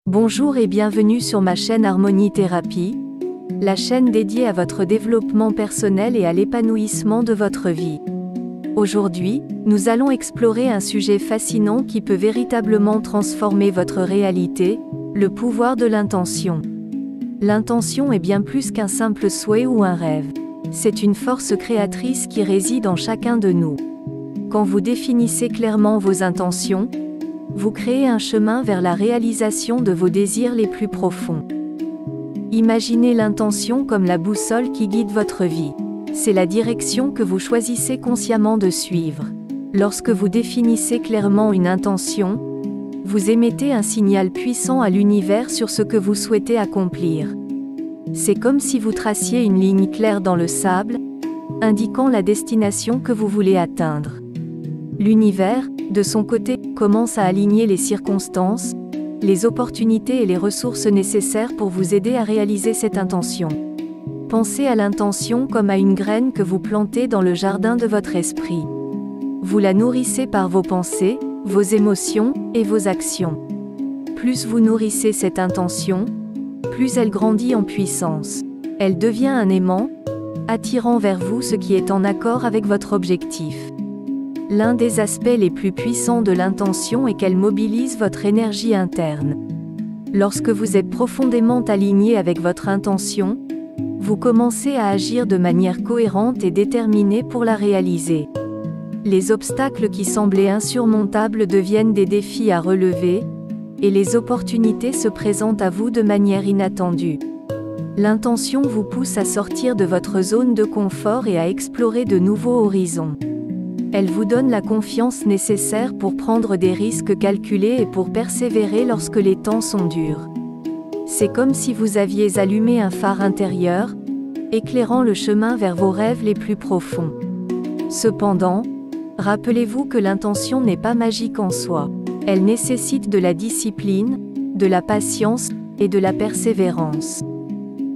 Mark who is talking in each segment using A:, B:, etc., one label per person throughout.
A: Bonjour et bienvenue sur ma chaîne Harmonie Thérapie, la chaîne dédiée à votre développement personnel et à l'épanouissement de votre vie. Aujourd'hui, nous allons explorer un sujet fascinant qui peut véritablement transformer votre réalité, le pouvoir de l'intention. L'intention est bien plus qu'un simple souhait ou un rêve. C'est une force créatrice qui réside en chacun de nous. Quand vous définissez clairement vos intentions, vous créez un chemin vers la réalisation de vos désirs les plus profonds. Imaginez l'intention comme la boussole qui guide votre vie. C'est la direction que vous choisissez consciemment de suivre. Lorsque vous définissez clairement une intention, vous émettez un signal puissant à l'univers sur ce que vous souhaitez accomplir. C'est comme si vous traciez une ligne claire dans le sable, indiquant la destination que vous voulez atteindre. L'univers, de son côté, commence à aligner les circonstances, les opportunités et les ressources nécessaires pour vous aider à réaliser cette intention. Pensez à l'intention comme à une graine que vous plantez dans le jardin de votre esprit. Vous la nourrissez par vos pensées, vos émotions et vos actions. Plus vous nourrissez cette intention, plus elle grandit en puissance. Elle devient un aimant, attirant vers vous ce qui est en accord avec votre objectif. L'un des aspects les plus puissants de l'intention est qu'elle mobilise votre énergie interne. Lorsque vous êtes profondément aligné avec votre intention, vous commencez à agir de manière cohérente et déterminée pour la réaliser. Les obstacles qui semblaient insurmontables deviennent des défis à relever, et les opportunités se présentent à vous de manière inattendue. L'intention vous pousse à sortir de votre zone de confort et à explorer de nouveaux horizons. Elle vous donne la confiance nécessaire pour prendre des risques calculés et pour persévérer lorsque les temps sont durs. C'est comme si vous aviez allumé un phare intérieur, éclairant le chemin vers vos rêves les plus profonds. Cependant, rappelez-vous que l'intention n'est pas magique en soi. Elle nécessite de la discipline, de la patience et de la persévérance.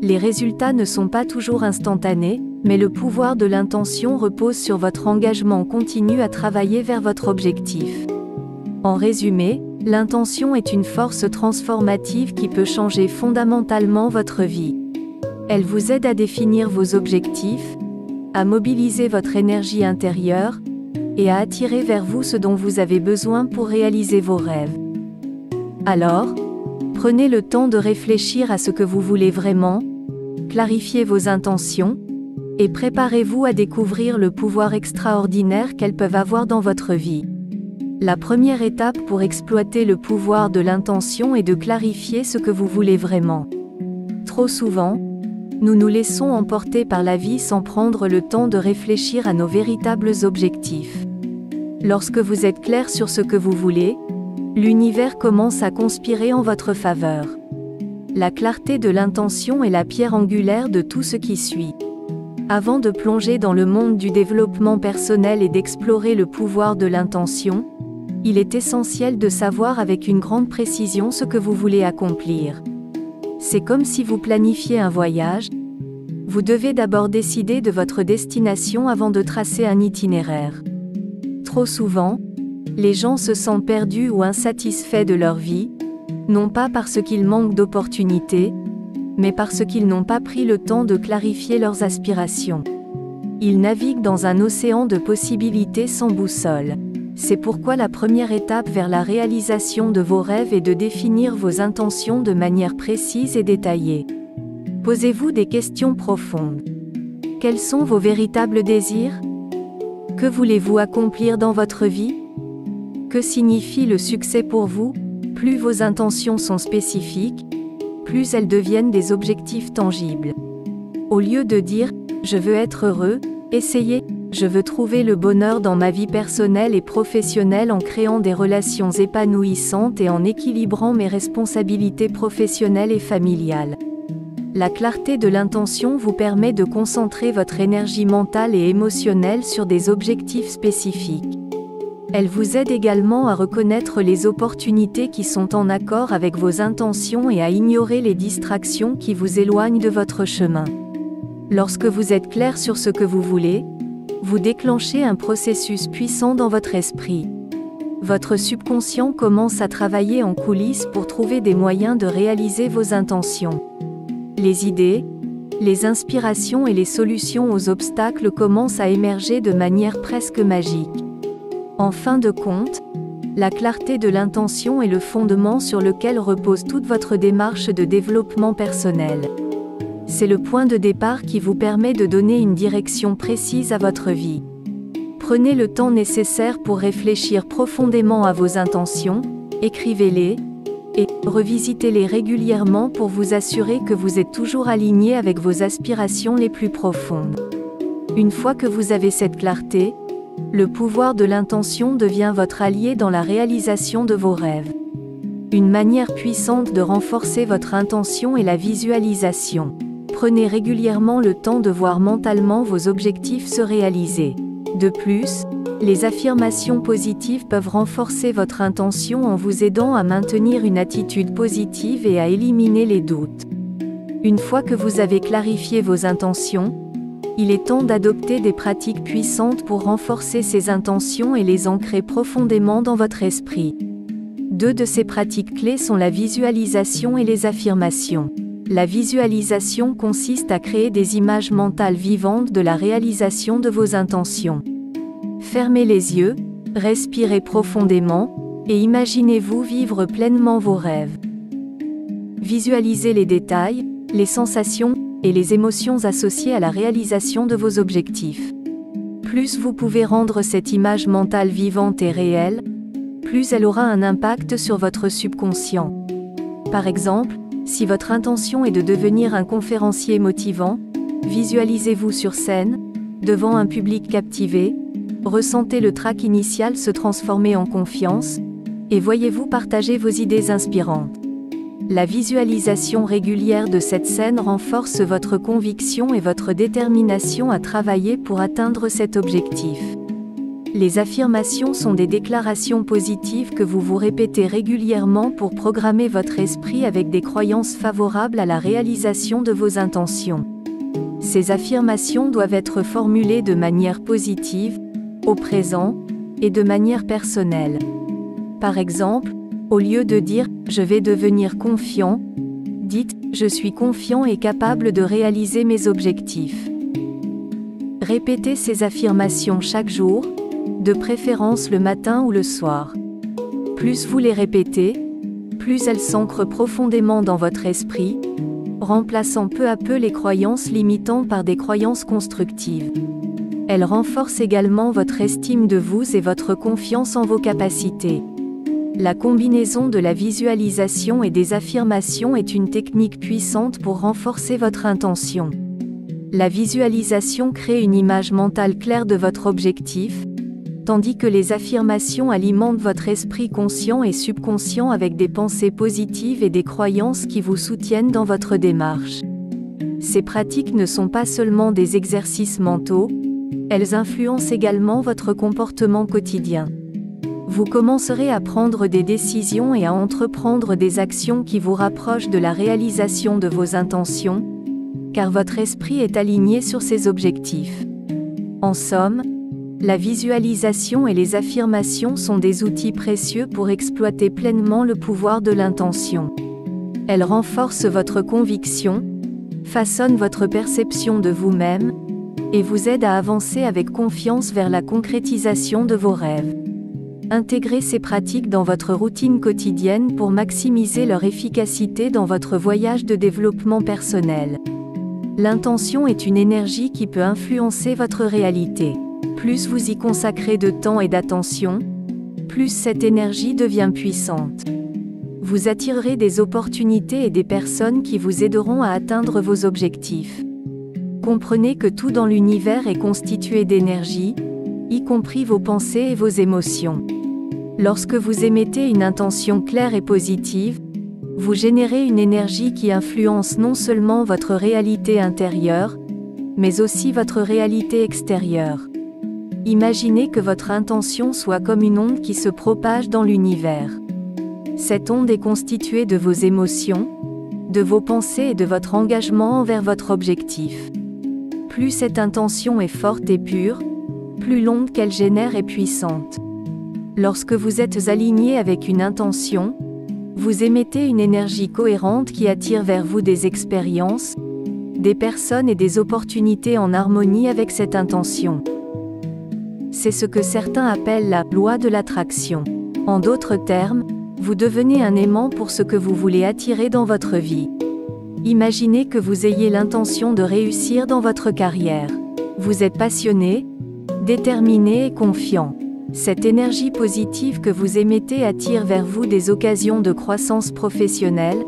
A: Les résultats ne sont pas toujours instantanés, mais le pouvoir de l'intention repose sur votre engagement continu à travailler vers votre objectif. En résumé, l'intention est une force transformative qui peut changer fondamentalement votre vie. Elle vous aide à définir vos objectifs, à mobiliser votre énergie intérieure, et à attirer vers vous ce dont vous avez besoin pour réaliser vos rêves. Alors, prenez le temps de réfléchir à ce que vous voulez vraiment, clarifiez vos intentions, et préparez-vous à découvrir le pouvoir extraordinaire qu'elles peuvent avoir dans votre vie. La première étape pour exploiter le pouvoir de l'intention est de clarifier ce que vous voulez vraiment. Trop souvent, nous nous laissons emporter par la vie sans prendre le temps de réfléchir à nos véritables objectifs. Lorsque vous êtes clair sur ce que vous voulez, l'univers commence à conspirer en votre faveur. La clarté de l'intention est la pierre angulaire de tout ce qui suit. Avant de plonger dans le monde du développement personnel et d'explorer le pouvoir de l'intention, il est essentiel de savoir avec une grande précision ce que vous voulez accomplir. C'est comme si vous planifiez un voyage. Vous devez d'abord décider de votre destination avant de tracer un itinéraire. Trop souvent, les gens se sentent perdus ou insatisfaits de leur vie, non pas parce qu'ils manquent d'opportunités, mais parce qu'ils n'ont pas pris le temps de clarifier leurs aspirations. Ils naviguent dans un océan de possibilités sans boussole. C'est pourquoi la première étape vers la réalisation de vos rêves est de définir vos intentions de manière précise et détaillée. Posez-vous des questions profondes. Quels sont vos véritables désirs? Que voulez-vous accomplir dans votre vie? Que signifie le succès pour vous? Plus vos intentions sont spécifiques, plus elles deviennent des objectifs tangibles. Au lieu de dire « je veux être heureux », essayez « je veux trouver le bonheur dans ma vie personnelle et professionnelle en créant des relations épanouissantes et en équilibrant mes responsabilités professionnelles et familiales ». La clarté de l'intention vous permet de concentrer votre énergie mentale et émotionnelle sur des objectifs spécifiques. Elle vous aide également à reconnaître les opportunités qui sont en accord avec vos intentions et à ignorer les distractions qui vous éloignent de votre chemin. Lorsque vous êtes clair sur ce que vous voulez, vous déclenchez un processus puissant dans votre esprit. Votre subconscient commence à travailler en coulisses pour trouver des moyens de réaliser vos intentions. Les idées, les inspirations et les solutions aux obstacles commencent à émerger de manière presque magique. En fin de compte, la clarté de l'intention est le fondement sur lequel repose toute votre démarche de développement personnel. C'est le point de départ qui vous permet de donner une direction précise à votre vie. Prenez le temps nécessaire pour réfléchir profondément à vos intentions, écrivez-les, et revisitez-les régulièrement pour vous assurer que vous êtes toujours aligné avec vos aspirations les plus profondes. Une fois que vous avez cette clarté, le pouvoir de l'intention devient votre allié dans la réalisation de vos rêves. Une manière puissante de renforcer votre intention est la visualisation. Prenez régulièrement le temps de voir mentalement vos objectifs se réaliser. De plus, les affirmations positives peuvent renforcer votre intention en vous aidant à maintenir une attitude positive et à éliminer les doutes. Une fois que vous avez clarifié vos intentions, il est temps d'adopter des pratiques puissantes pour renforcer ces intentions et les ancrer profondément dans votre esprit. Deux de ces pratiques clés sont la visualisation et les affirmations. La visualisation consiste à créer des images mentales vivantes de la réalisation de vos intentions. Fermez les yeux, respirez profondément, et imaginez-vous vivre pleinement vos rêves. Visualisez les détails, les sensations, et les émotions associées à la réalisation de vos objectifs. Plus vous pouvez rendre cette image mentale vivante et réelle, plus elle aura un impact sur votre subconscient. Par exemple, si votre intention est de devenir un conférencier motivant, visualisez-vous sur scène, devant un public captivé, ressentez le trac initial se transformer en confiance, et voyez-vous partager vos idées inspirantes. La visualisation régulière de cette scène renforce votre conviction et votre détermination à travailler pour atteindre cet objectif. Les affirmations sont des déclarations positives que vous vous répétez régulièrement pour programmer votre esprit avec des croyances favorables à la réalisation de vos intentions. Ces affirmations doivent être formulées de manière positive, au présent, et de manière personnelle. Par exemple, au lieu de dire « je vais devenir confiant », dites « je suis confiant et capable de réaliser mes objectifs ». Répétez ces affirmations chaque jour, de préférence le matin ou le soir. Plus vous les répétez, plus elles s'ancrent profondément dans votre esprit, remplaçant peu à peu les croyances limitantes par des croyances constructives. Elles renforcent également votre estime de vous et votre confiance en vos capacités. La combinaison de la visualisation et des affirmations est une technique puissante pour renforcer votre intention. La visualisation crée une image mentale claire de votre objectif, tandis que les affirmations alimentent votre esprit conscient et subconscient avec des pensées positives et des croyances qui vous soutiennent dans votre démarche. Ces pratiques ne sont pas seulement des exercices mentaux, elles influencent également votre comportement quotidien. Vous commencerez à prendre des décisions et à entreprendre des actions qui vous rapprochent de la réalisation de vos intentions, car votre esprit est aligné sur ses objectifs. En somme, la visualisation et les affirmations sont des outils précieux pour exploiter pleinement le pouvoir de l'intention. Elles renforcent votre conviction, façonnent votre perception de vous-même, et vous aident à avancer avec confiance vers la concrétisation de vos rêves. Intégrez ces pratiques dans votre routine quotidienne pour maximiser leur efficacité dans votre voyage de développement personnel. L'intention est une énergie qui peut influencer votre réalité. Plus vous y consacrez de temps et d'attention, plus cette énergie devient puissante. Vous attirerez des opportunités et des personnes qui vous aideront à atteindre vos objectifs. Comprenez que tout dans l'univers est constitué d'énergie, y compris vos pensées et vos émotions. Lorsque vous émettez une intention claire et positive, vous générez une énergie qui influence non seulement votre réalité intérieure, mais aussi votre réalité extérieure. Imaginez que votre intention soit comme une onde qui se propage dans l'univers. Cette onde est constituée de vos émotions, de vos pensées et de votre engagement envers votre objectif. Plus cette intention est forte et pure, plus l'onde qu'elle génère est puissante. Lorsque vous êtes aligné avec une intention, vous émettez une énergie cohérente qui attire vers vous des expériences, des personnes et des opportunités en harmonie avec cette intention. C'est ce que certains appellent la loi de l'attraction. En d'autres termes, vous devenez un aimant pour ce que vous voulez attirer dans votre vie. Imaginez que vous ayez l'intention de réussir dans votre carrière. Vous êtes passionné, déterminé et confiant. Cette énergie positive que vous émettez attire vers vous des occasions de croissance professionnelle,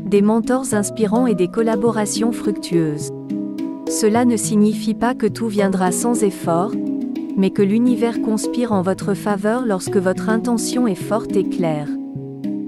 A: des mentors inspirants et des collaborations fructueuses. Cela ne signifie pas que tout viendra sans effort, mais que l'univers conspire en votre faveur lorsque votre intention est forte et claire.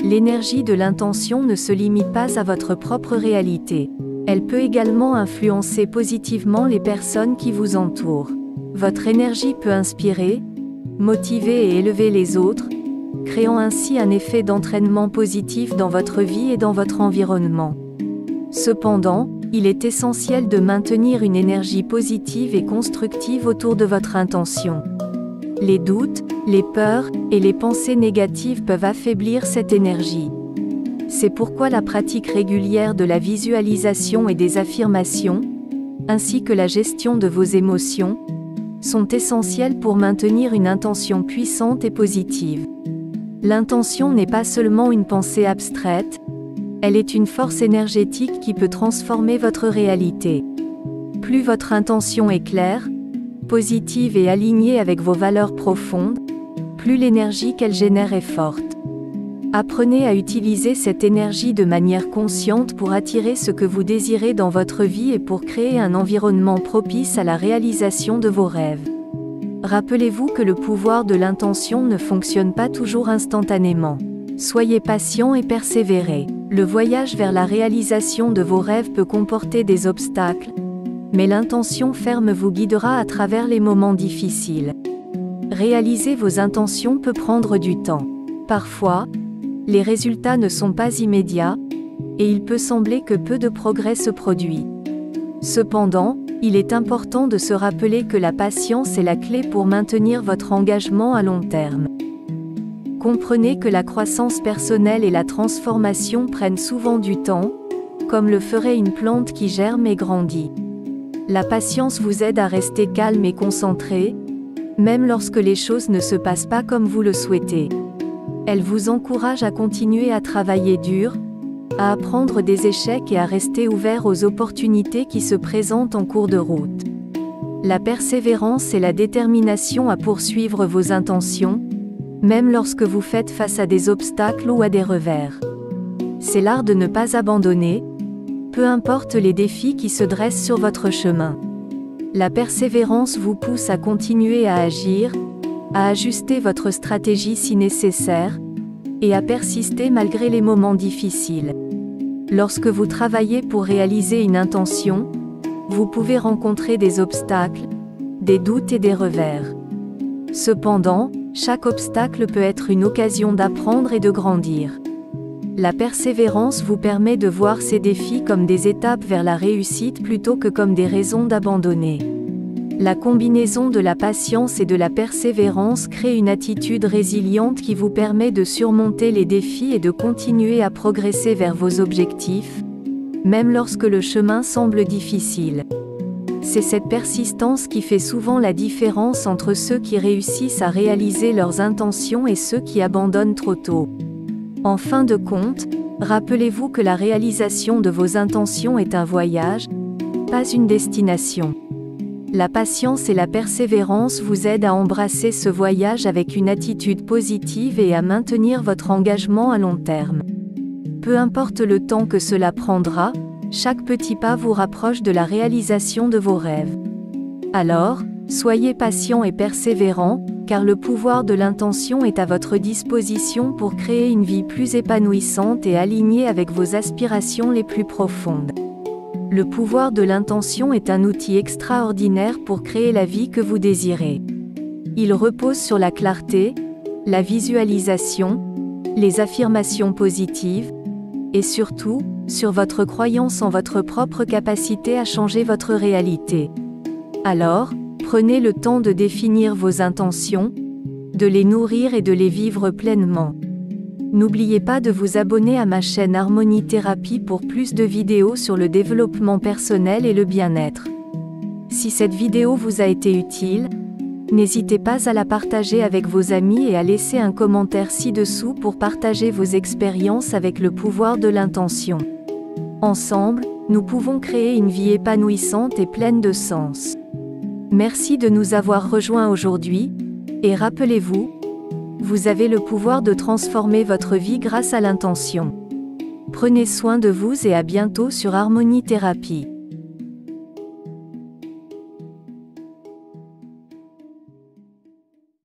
A: L'énergie de l'intention ne se limite pas à votre propre réalité. Elle peut également influencer positivement les personnes qui vous entourent. Votre énergie peut inspirer, motiver et élever les autres, créant ainsi un effet d'entraînement positif dans votre vie et dans votre environnement. Cependant, il est essentiel de maintenir une énergie positive et constructive autour de votre intention. Les doutes, les peurs et les pensées négatives peuvent affaiblir cette énergie. C'est pourquoi la pratique régulière de la visualisation et des affirmations, ainsi que la gestion de vos émotions, sont essentielles pour maintenir une intention puissante et positive. L'intention n'est pas seulement une pensée abstraite, elle est une force énergétique qui peut transformer votre réalité. Plus votre intention est claire, positive et alignée avec vos valeurs profondes, plus l'énergie qu'elle génère est forte. Apprenez à utiliser cette énergie de manière consciente pour attirer ce que vous désirez dans votre vie et pour créer un environnement propice à la réalisation de vos rêves. Rappelez-vous que le pouvoir de l'intention ne fonctionne pas toujours instantanément. Soyez patient et persévérez. Le voyage vers la réalisation de vos rêves peut comporter des obstacles, mais l'intention ferme vous guidera à travers les moments difficiles. Réaliser vos intentions peut prendre du temps. Parfois, les résultats ne sont pas immédiats, et il peut sembler que peu de progrès se produit. Cependant, il est important de se rappeler que la patience est la clé pour maintenir votre engagement à long terme. Comprenez que la croissance personnelle et la transformation prennent souvent du temps, comme le ferait une plante qui germe et grandit. La patience vous aide à rester calme et concentré, même lorsque les choses ne se passent pas comme vous le souhaitez. Elle vous encourage à continuer à travailler dur, à apprendre des échecs et à rester ouvert aux opportunités qui se présentent en cours de route. La persévérance et la détermination à poursuivre vos intentions, même lorsque vous faites face à des obstacles ou à des revers. C'est l'art de ne pas abandonner, peu importe les défis qui se dressent sur votre chemin. La persévérance vous pousse à continuer à agir, à ajuster votre stratégie si nécessaire, et à persister malgré les moments difficiles. Lorsque vous travaillez pour réaliser une intention, vous pouvez rencontrer des obstacles, des doutes et des revers. Cependant, chaque obstacle peut être une occasion d'apprendre et de grandir. La persévérance vous permet de voir ces défis comme des étapes vers la réussite plutôt que comme des raisons d'abandonner. La combinaison de la patience et de la persévérance crée une attitude résiliente qui vous permet de surmonter les défis et de continuer à progresser vers vos objectifs, même lorsque le chemin semble difficile. C'est cette persistance qui fait souvent la différence entre ceux qui réussissent à réaliser leurs intentions et ceux qui abandonnent trop tôt. En fin de compte, rappelez-vous que la réalisation de vos intentions est un voyage, pas une destination. La patience et la persévérance vous aident à embrasser ce voyage avec une attitude positive et à maintenir votre engagement à long terme. Peu importe le temps que cela prendra, chaque petit pas vous rapproche de la réalisation de vos rêves. Alors, soyez patient et persévérant, car le pouvoir de l'intention est à votre disposition pour créer une vie plus épanouissante et alignée avec vos aspirations les plus profondes. Le pouvoir de l'intention est un outil extraordinaire pour créer la vie que vous désirez. Il repose sur la clarté, la visualisation, les affirmations positives, et surtout, sur votre croyance en votre propre capacité à changer votre réalité. Alors, prenez le temps de définir vos intentions, de les nourrir et de les vivre pleinement. N'oubliez pas de vous abonner à ma chaîne Harmonie Thérapie pour plus de vidéos sur le développement personnel et le bien-être. Si cette vidéo vous a été utile, n'hésitez pas à la partager avec vos amis et à laisser un commentaire ci-dessous pour partager vos expériences avec le pouvoir de l'intention. Ensemble, nous pouvons créer une vie épanouissante et pleine de sens. Merci de nous avoir rejoints aujourd'hui, et rappelez-vous, vous avez le pouvoir de transformer votre vie grâce à l'intention. Prenez soin de vous et à bientôt sur Harmonie Thérapie.